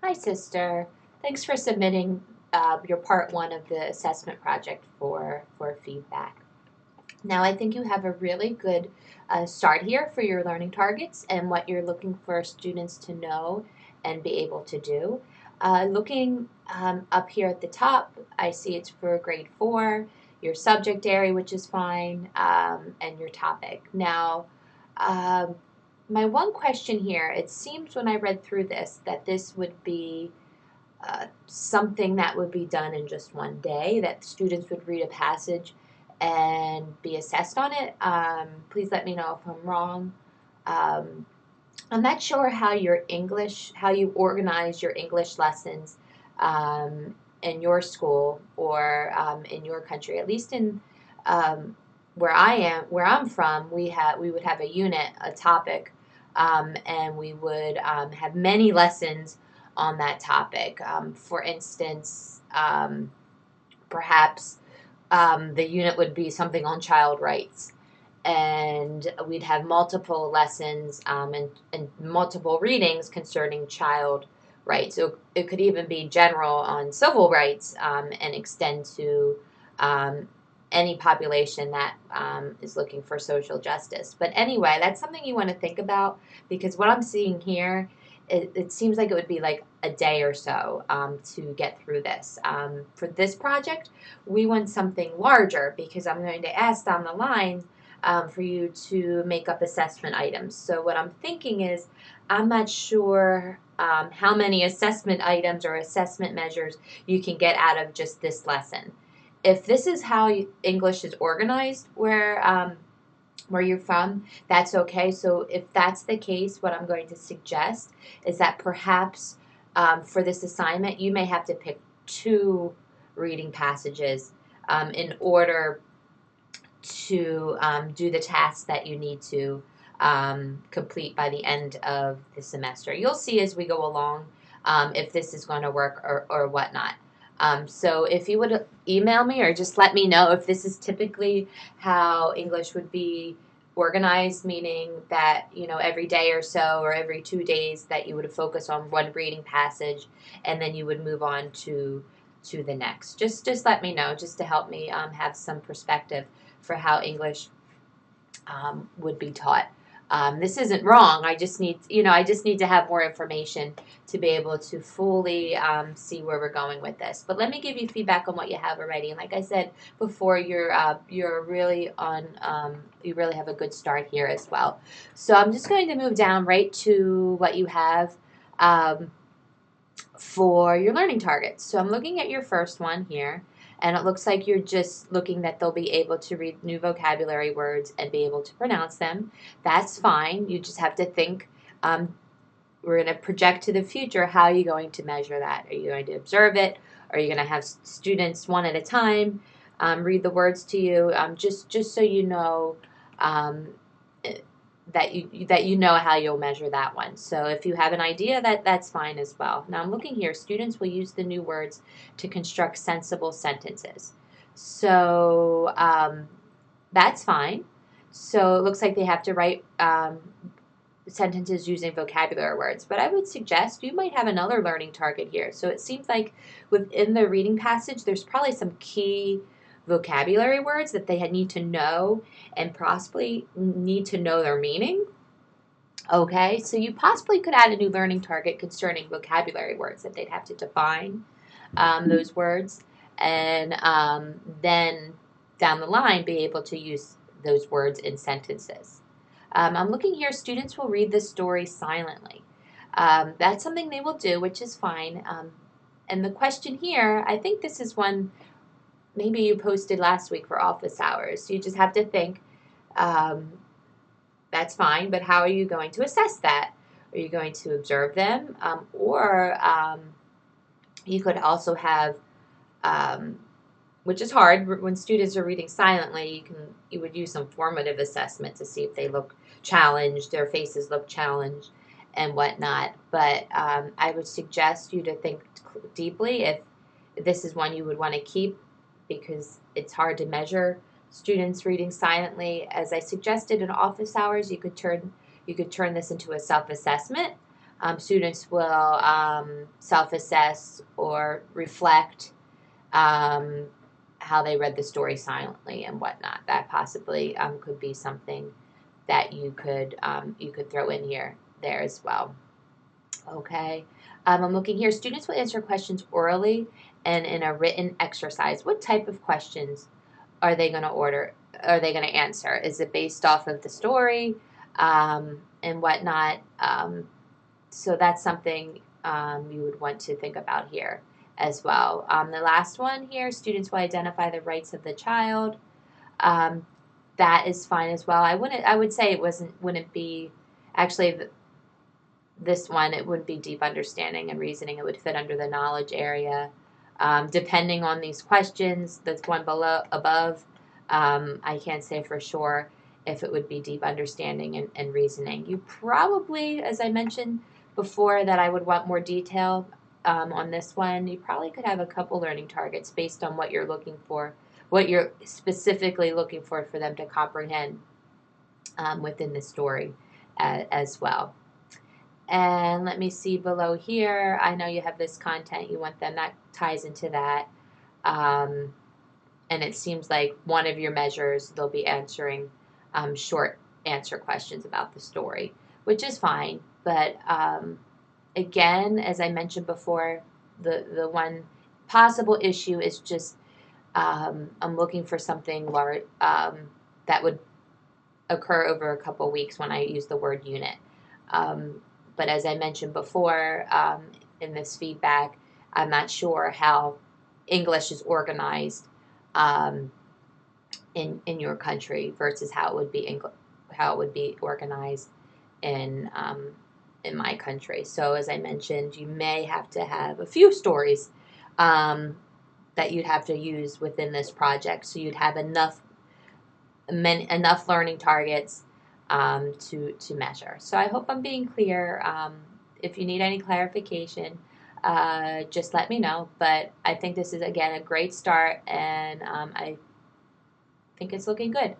Hi, sister. Thanks for submitting your part one of the assessment project for feedback. Now, I think you have a really good start here for your learning targets and what you're looking for students to know and be able to do. Looking up here at the top, I see it's for grade 4, your subject area, which is fine, and your topic. Now, um, my one question here, it seems when I read through this that this would be something that would be done in just one day, that students would read a passage and be assessed on it. Please let me know if I'm wrong. Um, I'm not sure how you organize your English lessons in your school or in your country. At least in where I'm from, we would have a unit, a topic, and we would have many lessons on that topic. For instance, perhaps the unit would be something on child rights, and we'd have multiple lessons and multiple readings concerning child rights. So it could even be general on civil rights and extend to um, any population that is looking for social justice. But anyway, that's something you want to think about because what I'm seeing here, it seems like it would be like a day or so to get through this. For this project, we want something larger because I'm going to ask down the line for you to make up assessment items. So what I'm thinking is, I'm not sure how many assessment items or assessment measures you can get out of just this lesson. If this is how English is organized, where you're from, that's okay. So if that's the case, what I'm going to suggest is that perhaps for this assignment, you may have to pick two reading passages in order to do the tasks that you need to complete by the end of the semester. You'll see as we go along if this is going to work or whatnot. So if you would email me or just let me know if this is typically how English would be organized, meaning that, every day or so or every 2 days that you would focus on one reading passage and then you would move on to the next. Just let me know, just to help me have some perspective for how English would be taught. This isn't wrong. I just need to have more information to be able to fully see where we're going with this. But let me give you feedback on what you have already. And like I said before, you're really on. You really have a good start here as well. So I'm just going to move down right to what you have for your learning targets. So I'm looking at your first one here. And it looks like you're just looking that they'll be able to read new vocabulary words and be able to pronounce them. That's fine. You just have to think. We're going to project to the future. How are you going to measure that? Are you going to observe it? Are you going to have students one at a time read the words to you? Just so you know um, that you know how you'll measure that one. So if you have an idea, that's fine as well. Now I'm looking here. Students will use the new words to construct sensible sentences. So that's fine. So it looks like they have to write sentences using vocabulary words. But I would suggest you might have another learning target here. So it seems like within the reading passage, there's probably some key vocabulary words that they need to know and possibly need to know their meaning. Okay, so you possibly could add a new learning target concerning vocabulary words that they'd have to define those words and then down the line be able to use those words in sentences. I'm looking here, students will read the story silently. That's something they will do, which is fine. And the question here, I think this is one maybe you posted last week for office hours. So you just have to think, that's fine, but how are you going to assess that? Are you going to observe them? Or you could also have, which is hard, when students are reading silently, you would use some formative assessment to see if they look challenged, their faces look challenged and whatnot. But I would suggest you to think deeply if this is one you would want to keep, because it's hard to measure students reading silently. As I suggested in office hours, you could turn this into a self-assessment Students will self-assess or reflect um, how they read the story silently and whatnot. That possibly could be something that you could throw in here there as well. Okay. I'm looking here. Students will answer questions orally and in a written exercise. What type of questions are they going to order? Are they going to answer? Is it based off of the story and whatnot? So that's something you would want to think about here as well. The last one here, students will identify the rights of the child. Um, that is fine as well. I would say wouldn't be, actually, this one, it would be deep understanding and reasoning. It would fit under the knowledge area. Depending on these questions, that's one above, I can't say for sure if it would be deep understanding and reasoning. You probably, as I mentioned before, that I would want more detail on this one. You probably could have a couple learning targets based on what you're looking for, what you're specifically looking for them to comprehend within the story as well. And let me see below here. I know you have this content. You want them. That ties into that. Um, and it seems like one of your measures, they'll be answering short answer questions about the story, which is fine. But again, as I mentioned before, the one possible issue is just I'm looking for something large that would occur over a couple weeks when I use the word unit. But as I mentioned before in this feedback, I'm not sure how English is organized in your country versus how it would be how it would be organized in my country. So as I mentioned, you may have to have a few stories that you'd have to use within this project, so you'd have enough learning targets to measure. So I hope I'm being clear. If you need any clarification, just let me know. But I think this is, again, a great start, and I think it's looking good.